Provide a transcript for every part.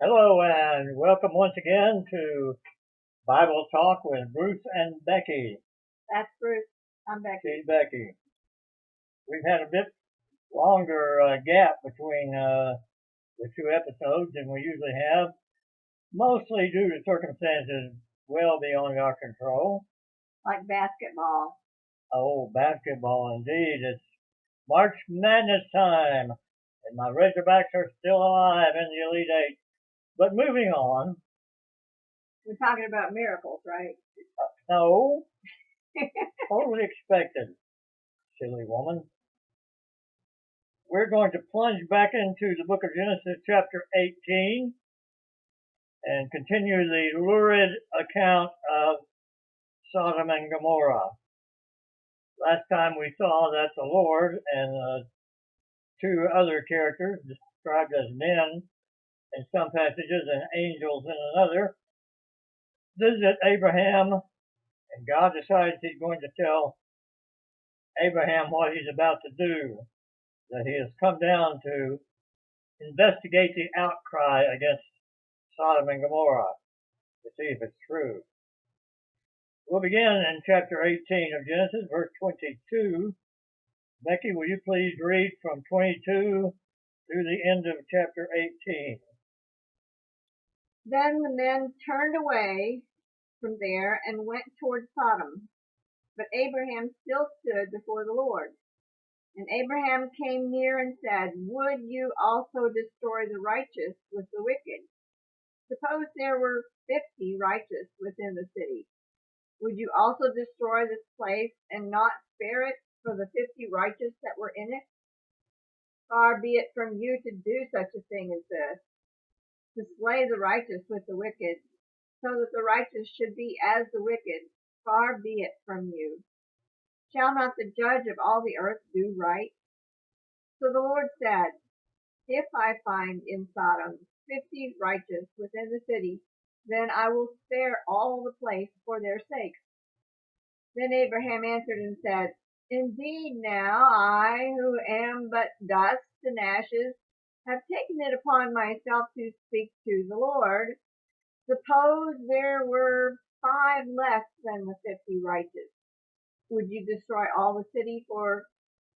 Hello and welcome once again to Bible Talk with Bruce and Becky. That's Bruce. I'm Becky. See, Becky. We've had a bit longer gap between the two episodes than we usually have, mostly due to circumstances well beyond our control. Like basketball. Oh, basketball indeed. It's March Madness time, and my Razorbacks are still alive in the Elite Eight. But moving on. We're talking about miracles, right? No, totally expected, silly woman. We're going to plunge back into the book of Genesis, chapter 18, and continue the lurid account of Sodom and Gomorrah. Last time we saw that the Lord and two other characters described as men in some passages and angels in another visit Abraham, and God decides he's going to tell Abraham what he's about to do, that he has come down to investigate the outcry against Sodom and Gomorrah to see if it's true. We'll begin in chapter 18 of Genesis, verse 22. Becky, will you please read from 22 through the end of chapter 18? Then the men turned away from there and went toward Sodom. But Abraham still stood before the Lord. And Abraham came near and said, Would you also destroy the righteous with the wicked? Suppose there were 50 righteous within the city. Would you also destroy this place and not spare it for the 50 righteous that were in it? Far be it from you to do such a thing as this, to slay the righteous with the wicked, so that the righteous should be as the wicked. Far be it from you. Shall not the judge of all the earth do right? So the Lord said, If I find in Sodom 50 righteous within the city, then I will spare all the place for their sakes. Then Abraham answered and said, Indeed now I, who am but dust and ashes, have taken it upon myself to speak to the Lord. Suppose there were 5 less than the 50 righteous. Would you destroy all the city for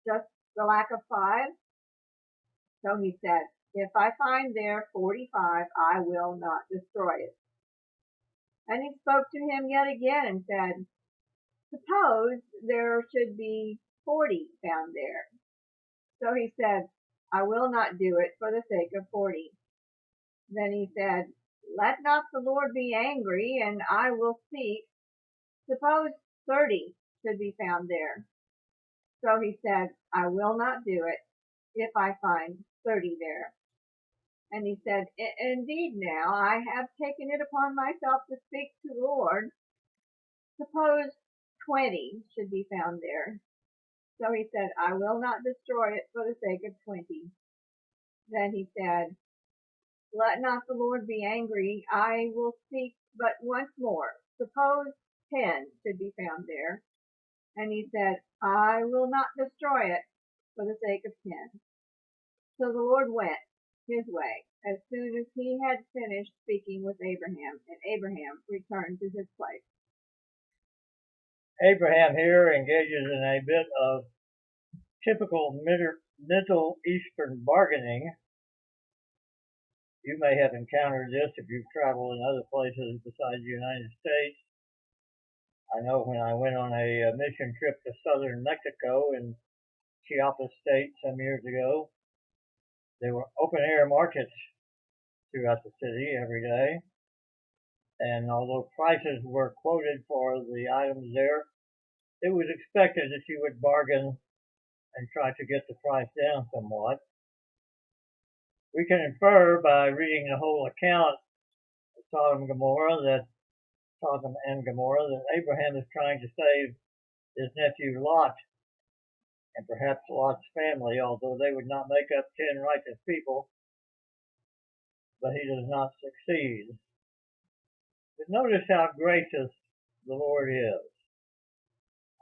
just the lack of 5? So he said, If I find there 45, I will not destroy it. And he spoke to him yet again and said, Suppose there should be 40 found there. So he said, I will not do it for the sake of 40. Then he said, Let not the Lord be angry, and I will seek. Suppose 30 should be found there. So he said, I will not do it if I find 30 there. And he said, Indeed now I have taken it upon myself to speak to the Lord. Suppose 20 should be found there. So he said, I will not destroy it for the sake of 20. Then he said, Let not the Lord be angry, I will seek but once more. Suppose 10 should be found there. And he said, I will not destroy it for the sake of 10. So the Lord went his way as soon as he had finished speaking with Abraham, and Abraham returned to his place. Abraham here engages in a bit of typical Middle Eastern bargaining. You may have encountered this if you've traveled in other places besides the United States. I know when I went on a mission trip to southern Mexico in Chiapas State some years ago, there were open air markets throughout the city every day. And although prices were quoted for the items there, it was expected that you would bargain and try to get the price down somewhat. We can infer by reading the whole account of Sodom and Gomorrah that Abraham is trying to save his nephew Lot and perhaps Lot's family, although they would not make up 10 righteous people, but he does not succeed. But notice how gracious the Lord is.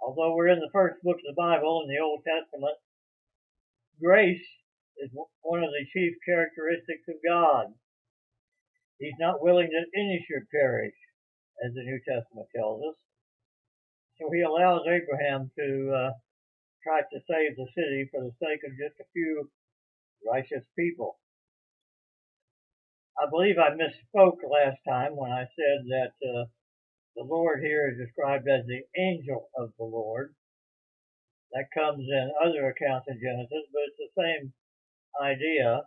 Although we're in the first book of the Bible in the Old Testament, grace is one of the chief characteristics of God. He's not willing that any should perish, as the New Testament tells us. So he allows Abraham to try to save the city for the sake of just a few righteous people. I believe I misspoke last time when I said that the Lord here is described as the angel of the Lord. That comes in other accounts in Genesis, but it's the same idea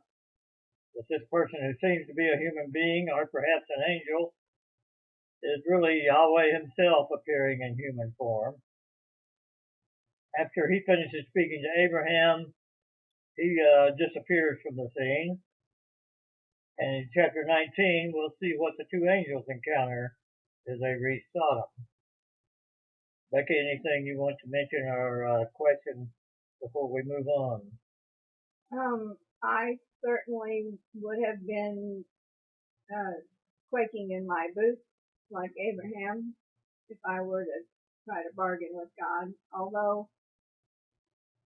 that this person who seems to be a human being or perhaps an angel is really Yahweh himself appearing in human form. After he finishes speaking to Abraham, he disappears from the scene. And in chapter 19, we'll see what the two angels encounter as they reach Sodom. Becky, anything you want to mention or question before we move on? I certainly would have been quaking in my boots like Abraham if I were to try to bargain with God, although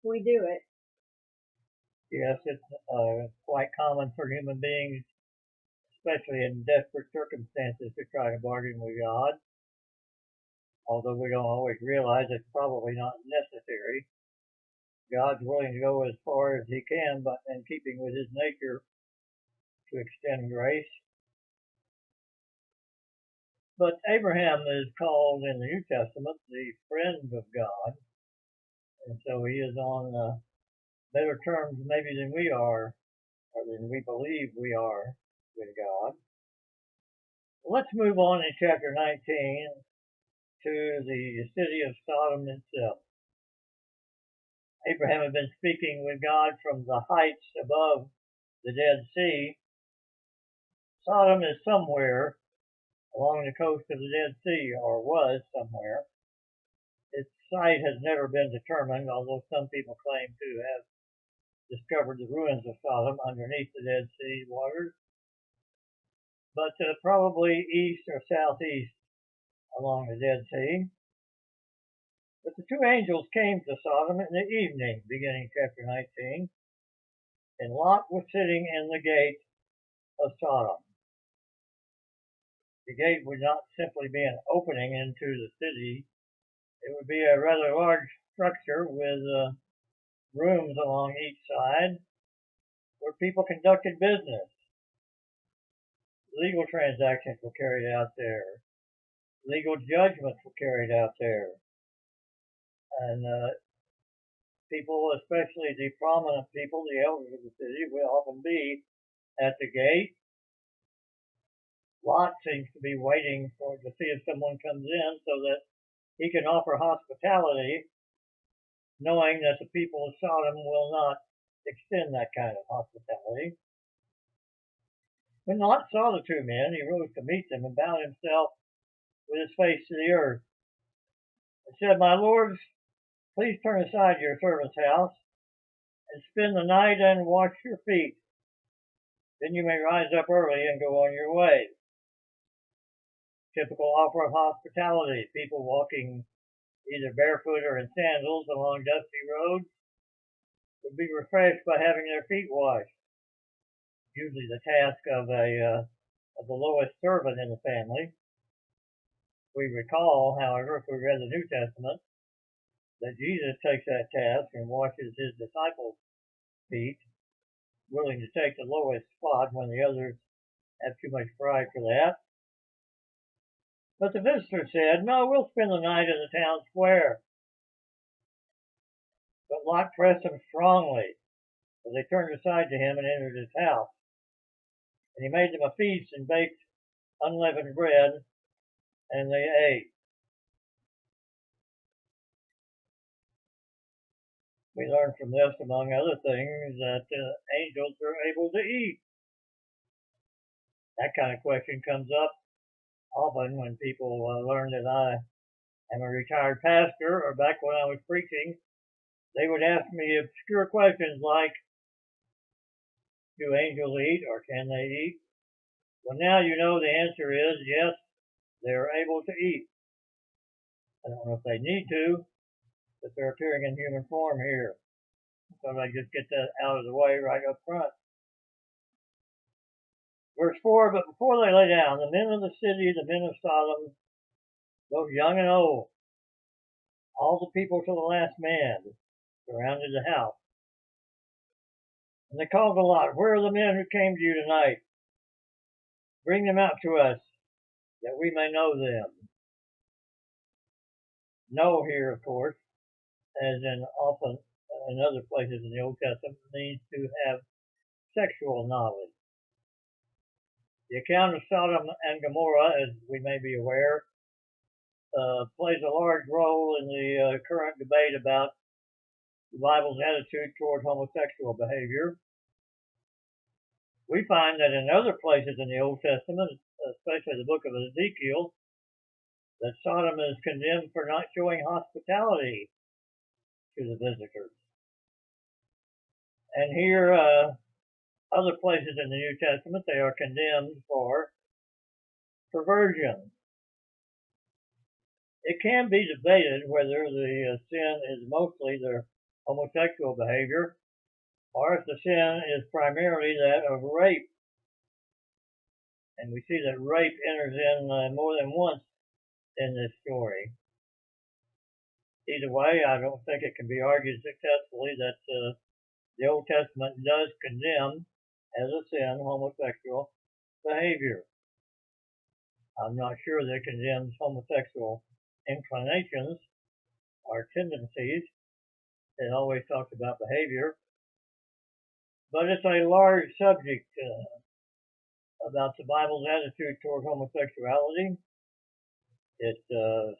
we do it. Yes, it's quite common for human beings, especially in desperate circumstances, to try to bargain with God, although we don't always realize it's probably not necessary. God's willing to go as far as he can, but in keeping with his nature to extend grace. But Abraham is called in the New Testament the friend of God, and so he is on better terms maybe than we are, or than we believe we are with God. Let's move on in chapter 19 to the city of Sodom itself. Abraham had been speaking with God from the heights above the Dead Sea. Sodom is somewhere along the coast of the Dead Sea, or was somewhere. Its site has never been determined, although some people claim to have discovered the ruins of Sodom underneath the Dead Sea waters, but probably east or southeast along the Dead Sea. But the two angels came to Sodom in the evening, beginning chapter 19, and Lot was sitting in the gate of Sodom. The gate would not simply be an opening into the city. It would be a rather large structure with rooms along each side where people conducted business. Legal transactions were carried out there. Legal judgments were carried out there. And people, especially the prominent people, the elders of the city, will often be at the gate. Lot seems to be waiting to see if someone comes in so that he can offer hospitality, knowing that the people of Sodom will not extend that kind of hospitality. When Lot saw the two men, he rose to meet them and bowed himself with his face to the earth and said, "My lords, please turn aside your servant's house and spend the night and wash your feet. Then you may rise up early and go on your way." Typical offer of hospitality, people walking either barefoot or in sandals along dusty roads would be refreshed by having their feet washed. Usually the task of the lowest servant in the family. We recall, however, if we read the New Testament, that Jesus takes that task and washes his disciples' feet, willing to take the lowest spot when the others have too much pride for that. But the visitor said, "No, we'll spend the night in the town square." But Lot pressed them strongly, so they turned aside to him and entered his house. And he made them a feast and baked unleavened bread, and they ate. We learn from this, among other things, that angels are able to eat. That kind of question comes up often when people learn that I am a retired pastor, or back when I was preaching, they would ask me obscure questions like, do angels eat, or can they eat? Well, now you know the answer is yes, they're able to eat. I don't know if they need to, but they're appearing in human form here. So I just get that out of the way right up front. Verse 4, but before they lay down, the men of the city, the men of Sodom, both young and old, all the people to the last man, surrounded the house. And they called to Lot, where are the men who came to you tonight? Bring them out to us, that we may know them. Know here, of course, as in often in other places in the Old Testament, means to have sexual knowledge. The account of Sodom and Gomorrah, as we may be aware, plays a large role in the current debate about the Bible's attitude toward homosexual behavior. We find that in other places in the Old Testament, especially the book of Ezekiel, that Sodom is condemned for not showing hospitality to the visitors. And here, other places in the New Testament, they are condemned for perversion. It can be debated whether the sin is mostly their homosexual behavior or if the sin is primarily that of rape. And we see that rape enters in more than once in this story. Either way, I don't think it can be argued successfully that the Old Testament does condemn as a sin homosexual behavior. I'm not sure that it condemns homosexual inclinations or tendencies. It always talks about behavior. But it's a large subject about the Bible's attitude toward homosexuality.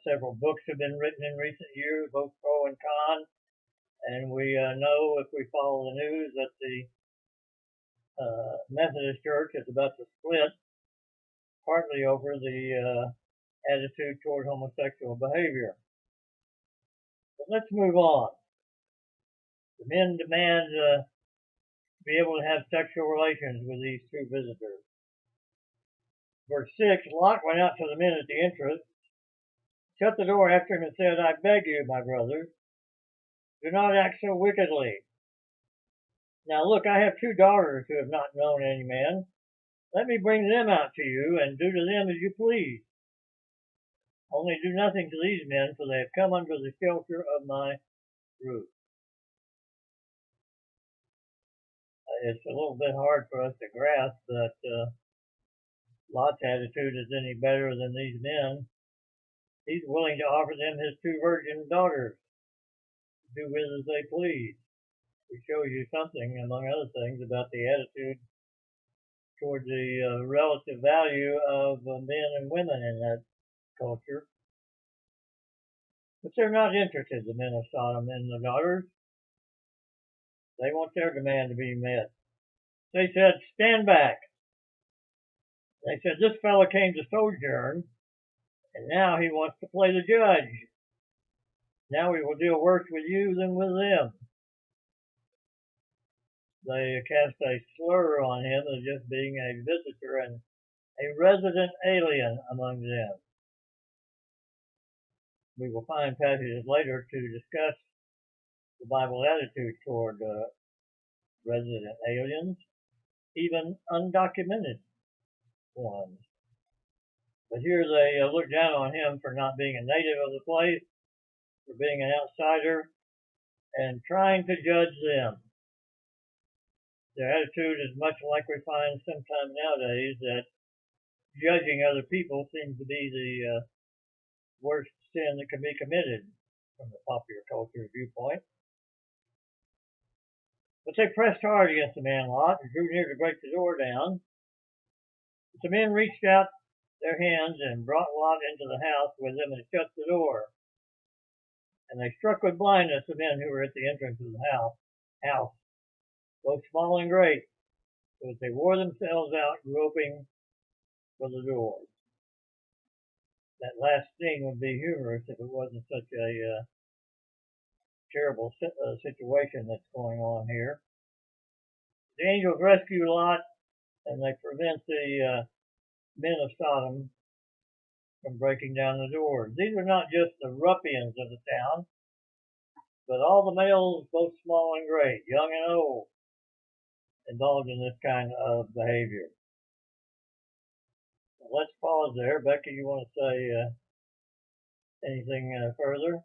Several books have been written in recent years, both pro and con, and we know if we follow the news that the Methodist Church is about to split, partly over the attitude toward homosexual behavior. But let's move on. The men demand to be able to have sexual relations with these two visitors. Verse 6, Lot went out to the men at the entrance, shut the door after him and said, I beg you, my brothers, do not act so wickedly. Now look, I have two daughters who have not known any man. Let me bring them out to you and do to them as you please. Only do nothing to these men, for they have come under the shelter of my roof. It's a little bit hard for us to grasp that Lot's attitude is any better than these men. He's willing to offer them his two virgin daughters to do with as they please. It shows you something, among other things, about the attitude toward the relative value of men and women in that culture. But they're not interested, the men of Sodom, in the daughters. They want their demand to be met. They said, stand back. They said, this fellow came to sojourn, and now he wants to play the judge. Now we will deal worse with you than with them. They cast a slur on him as just being a visitor and a resident alien among them. We will find passages later to discuss the Bible's attitude toward resident aliens, even undocumented ones. But here they look down on him for not being a native of the place, for being an outsider, and trying to judge them. Their attitude is much like we find sometimes nowadays, that judging other people seems to be the worst sin that can be committed from the popular culture viewpoint. But they pressed hard against the man Lot and drew near to break the door down. But the men reached out their hands and brought Lot into the house with them and shut the door. And they struck with blindness the men who were at the entrance of the house, both small and great, so that they wore themselves out groping for the door. That last scene would be humorous if it wasn't such a terrible situation that's going on here. The angels rescue Lot, and they prevent the men of Sodom from breaking down the doors. These are not just the ruffians of the town, but all the males, both small and great, young and old, involved in this kind of behavior. let's pause there. Becky, you want to say anything further?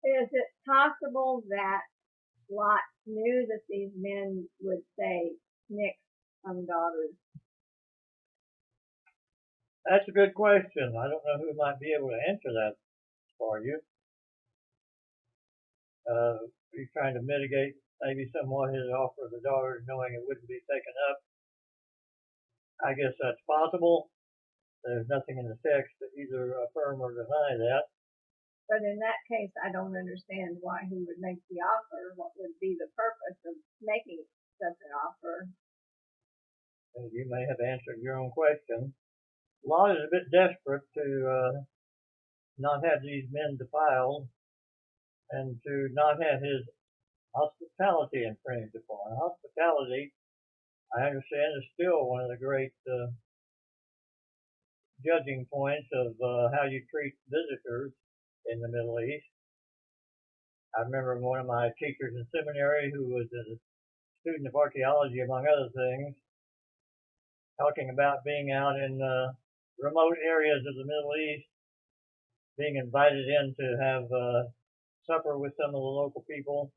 Is it possible that Lot knew that these men would say next on daughters? That's a good question. I don't know who might be able to answer that for you. He's trying to mitigate maybe somewhat his offer of the daughters, knowing it wouldn't be taken up. I guess that's possible. There's nothing in the text to either affirm or deny that. But in that case, I don't understand why he would make the offer. What would be the purpose of making such an offer? And you may have answered your own question. Lot is a bit desperate to not have these men defiled and to not have his hospitality infringed upon. Hospitality, I understand, is still one of the great judging points of how you treat visitors in the Middle East. I remember one of my teachers in seminary, who was a student of archaeology, among other things, talking about being out in remote areas of the Middle East, being invited in to have supper with some of the local people,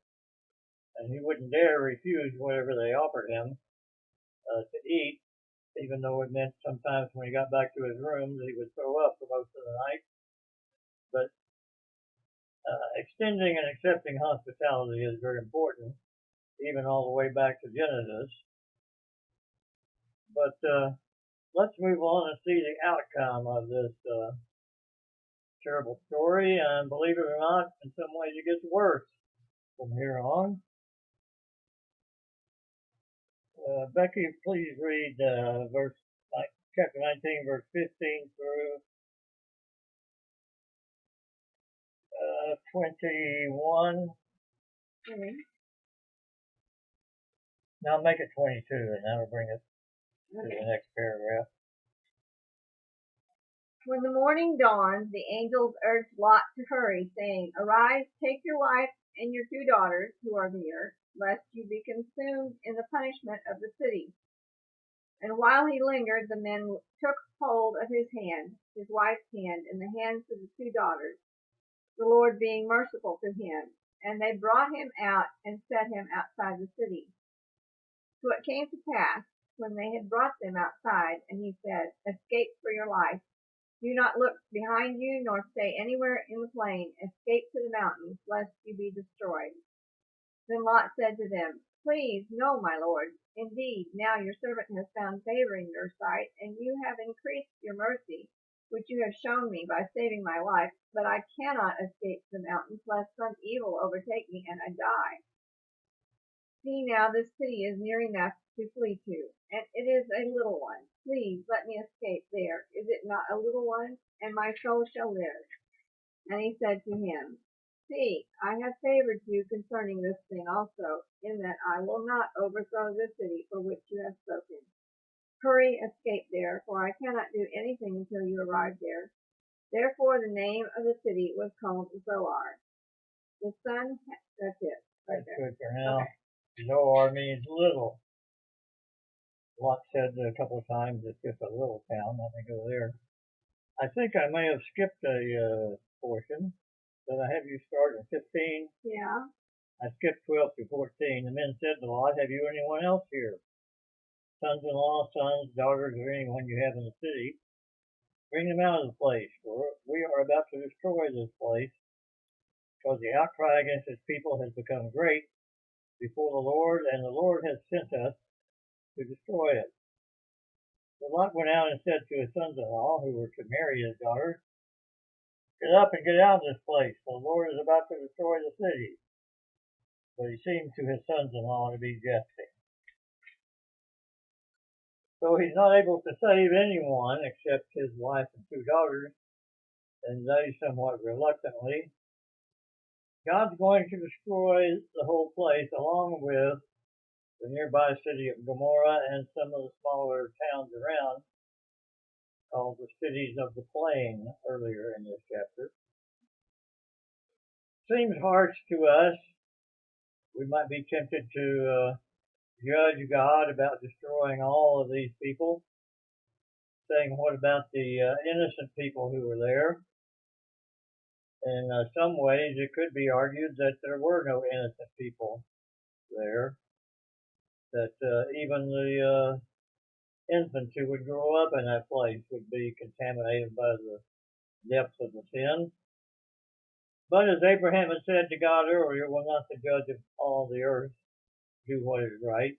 and he wouldn't dare refuse whatever they offered him to eat, even though it meant sometimes when he got back to his room that he would throw up for most of the night. But extending and accepting hospitality is very important, even all the way back to Genesis. But let's move on and see the outcome of this terrible story. And believe it or not, in some ways it gets worse from here on. Becky, please read chapter 19, verse 15 through 21. Okay. Now make it 22, and that'll bring us to the next paragraph. When the morning dawned, the angels urged Lot to hurry, saying, "Arise, take your wife and your 2 daughters who are near, lest you be consumed in the punishment of the city." And while he lingered, the men took hold of his hand, his wife's hand, and the hands of the 2 daughters, the Lord being merciful to him. And they brought him out and set him outside the city. So it came to pass, when they had brought them outside, and he said, "Escape for your life. Do not look behind you, nor stay anywhere in the plain. Escape to the mountains, lest you be destroyed." Then Lot said to them, "Please, no, my lord. Indeed, now your servant has found favor in your sight, and you have increased your mercy, which you have shown me by saving my life. But I cannot escape to the mountains, lest some evil overtake me and I die. See now, this city is near enough to flee to, and it is a little one. Please let me escape there. Is it not a little one? And my soul shall live." And he said to him, "See, I have favored you concerning this thing also, in that I will not overthrow this city for which you have spoken. Hurry, escape there, for I cannot do anything until you arrive there." Therefore the name of the city was called Zoar. That's it. Right That's there. good for now. Okay. Zoar means little. Lot said a couple of times it's just a little town. Let me go there. I think I may have skipped a portion. Did I have you start at 15? Yeah. I skipped 12 to 14. The men said to Lot, "Have you anyone else here? Sons-in-law, sons, daughters, or anyone you have in the city? Bring them out of the place, for we are about to destroy this place, because the outcry against its people has become great before the Lord, and the Lord has sent us to destroy it." So Lot went out and said to his sons-in-law, who were to marry his daughter, "Get up and get out of this place, for the Lord is about to destroy the city." But he seemed to his sons-in-law to be jesting. So he's not able to save anyone except his wife and 2 daughters, and they somewhat reluctantly. God's going to destroy the whole place, along with the nearby city of Gomorrah and some of the smaller towns around, called the cities of the plain earlier in this chapter. Seems harsh to us. We might be tempted to judge God about destroying all of these people. saying, what about the innocent people who were there? In some ways, it could be argued that there were no innocent people there, that even the infants who would grow up in that place would be contaminated by the depths of the sin. But as Abraham had said to God earlier, will not the judge of all the earth do what is right?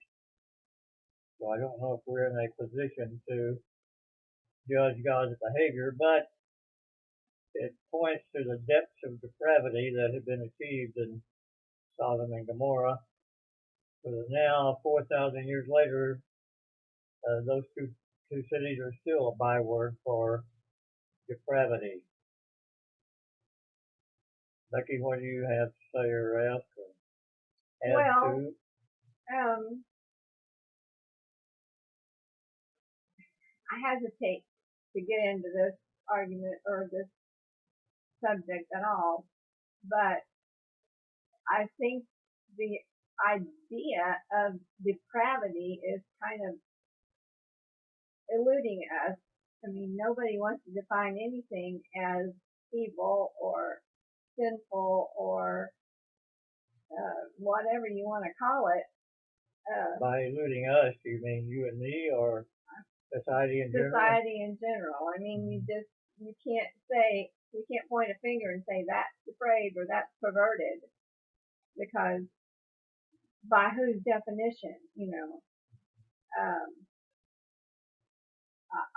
So I don't know if we're in a position to judge God's behavior, but it points to the depths of depravity that had been achieved in Sodom and Gomorrah. So that now, 4,000 years later, those two cities are still a byword for depravity. Becky, what do you have to say or ask or add Well, to? I hesitate to get into this argument or this subject at all, but I think the idea of depravity is kind of eluding us. I mean, nobody wants to define anything as evil or sinful or whatever you want to call it. By eluding us, you mean you and me or society in general? Society in general. I mean, you can't point a finger and say that's depraved or that's perverted, because by whose definition,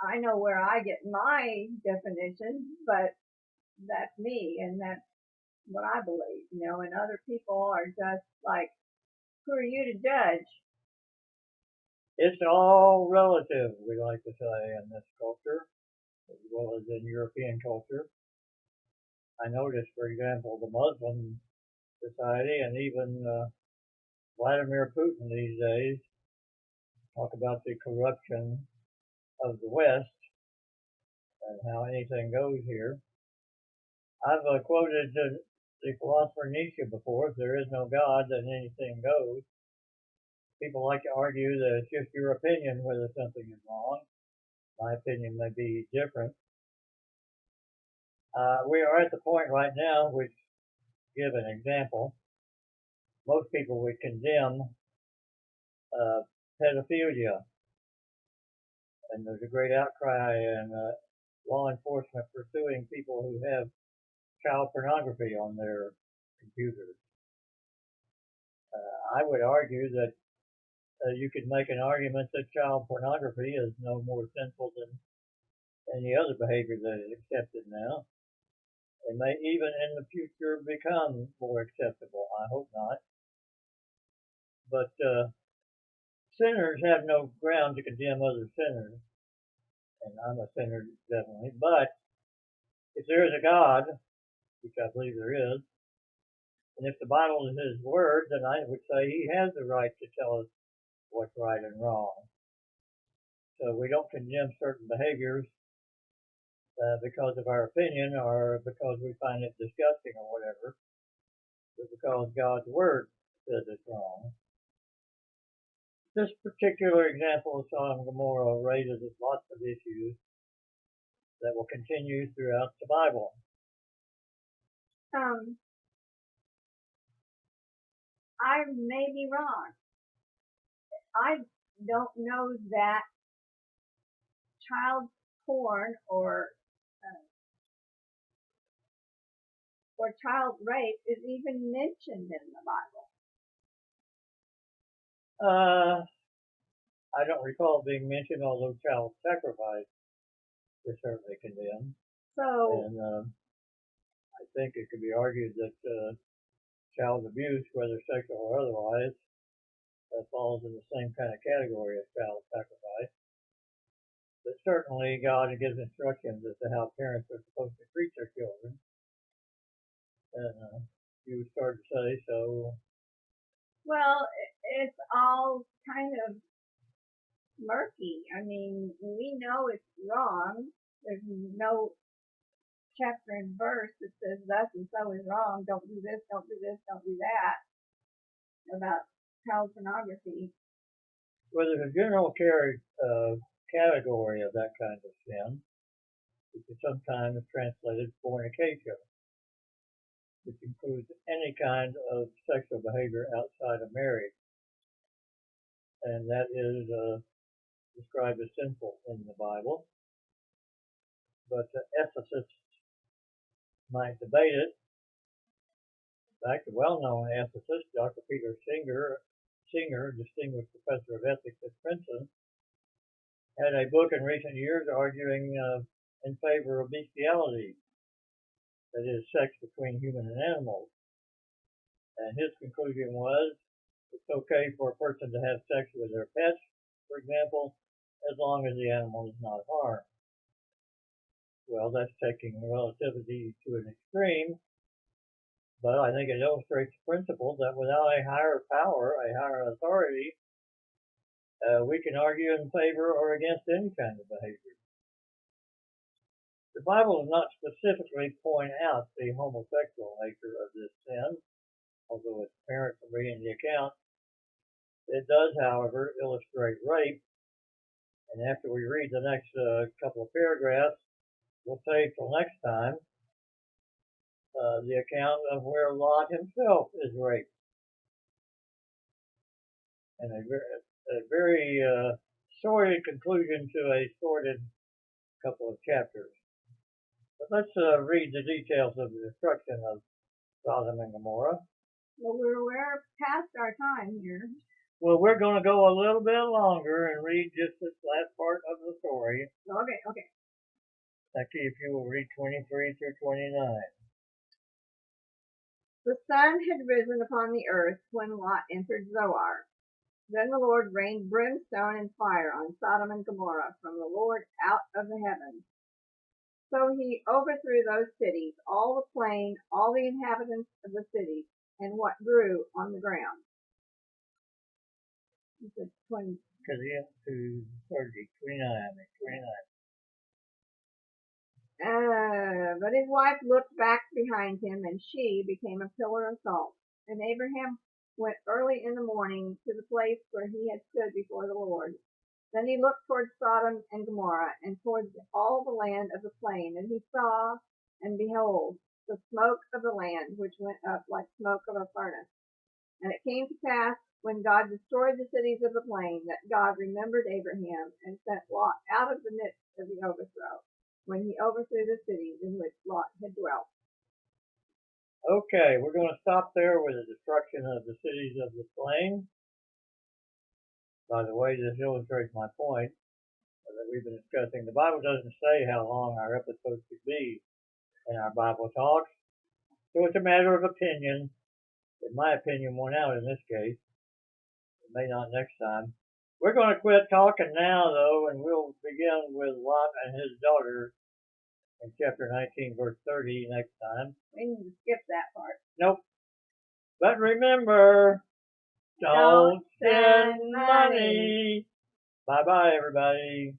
I know where I get my definition, but that's me and that's what I believe, and other people are just like, who are you to judge? It's all relative, we like to say in this culture, as well as in European culture. I noticed, for example, the Muslim society and even Vladimir Putin these days talk about the corruption of the West and how anything goes here. I've quoted the philosopher Nietzsche before, if there is no God, then anything goes. People like to argue that it's just your opinion whether something is wrong. My opinion may be different. We are at the point right now, which, give an example, most people would condemn pedophilia, and there's a great outcry and law enforcement pursuing people who have child pornography on their computers. I would argue that you could make an argument that child pornography is no more sinful than any other behavior that is accepted now. It may even in the future become more acceptable. I hope not. But sinners have no ground to condemn other sinners. And I'm a sinner, definitely. But if there is a God, which I believe there is, and if the Bible is His Word, then I would say He has the right to tell us what's right and wrong. So we don't condemn certain behaviors because of our opinion or because we find it disgusting or whatever, but because God's Word says it's wrong. This particular example of Sodom and Gomorrah raises lots of issues that will continue throughout the Bible. I may be wrong. I don't know that child porn or child rape is even mentioned in the Bible. I don't recall it being mentioned, although child sacrifice is certainly condemned. And I think it could be argued that child abuse, whether sexual or otherwise, falls in the same kind of category as child sacrifice. But certainly God gives instructions as to how parents are supposed to treat their children. And you start to say so. Well, it's all kind of murky. I mean, we know it's wrong. There's no chapter and verse that says thus and so is wrong. Don't do this, don't do this, don't do that about child pornography. Well, there's a general category of that kind of sin, which is sometimes translated fornication, which includes any kind of sexual behavior outside of marriage. And that is described as sinful in the Bible. But the ethicists might debate it. In fact, a well-known ethicist, Dr. Peter Singer, distinguished professor of ethics at Princeton, had a book in recent years arguing in favor of bestiality, that is, sex between human and animals. And his conclusion was it's okay for a person to have sex with their pets, for example, as long as the animal is not harmed. Well, that's taking relativity to an extreme, but I think it illustrates the principle that without a higher power, a higher authority, we can argue in favor or against any kind of behavior. The Bible does not specifically point out the homosexual nature of this sin, although it's apparent from reading the account. It does, however, illustrate rape, and after we read the next couple of paragraphs, we'll save till next time the account of where Lot himself is raped. And a very sordid conclusion to a sordid couple of chapters. But let's read the details of the destruction of Sodom and Gomorrah. Well, we're past our time here. Well, we're going to go a little bit longer and read just this last part of the story. Okay. Becky, if you will read 23 through 29. The sun had risen upon the earth when Lot entered Zoar. Then the Lord rained brimstone and fire on Sodom and Gomorrah from the Lord out of the heavens. So he overthrew those cities, all the plain, all the inhabitants of the cities, and what grew on the ground. He said 20. To 29. But his wife looked back behind him, and she became a pillar of salt. And Abraham went early in the morning to the place where he had stood before the Lord. Then he looked towards Sodom and Gomorrah, and towards all the land of the plain, and he saw, and behold, the smoke of the land, which went up like smoke of a furnace. And it came to pass, when God destroyed the cities of the plain, that God remembered Abraham, and sent Lot out of the midst of the overthrow, when he overthrew the cities in which Lot had dwelt. Okay, we're going to stop there with the destruction of the cities of the plain. By the way, this illustrates my point that we've been discussing. The Bible doesn't say how long our episodes should be in our Bible talks, so it's a matter of opinion. In my opinion, won out in this case. It may not next time. We're going to quit talking now, though, and we'll begin with Lot and his daughter in chapter 19, verse 30 next time. We need to skip that part. Nope. But remember, don't send money. Bye-bye, everybody.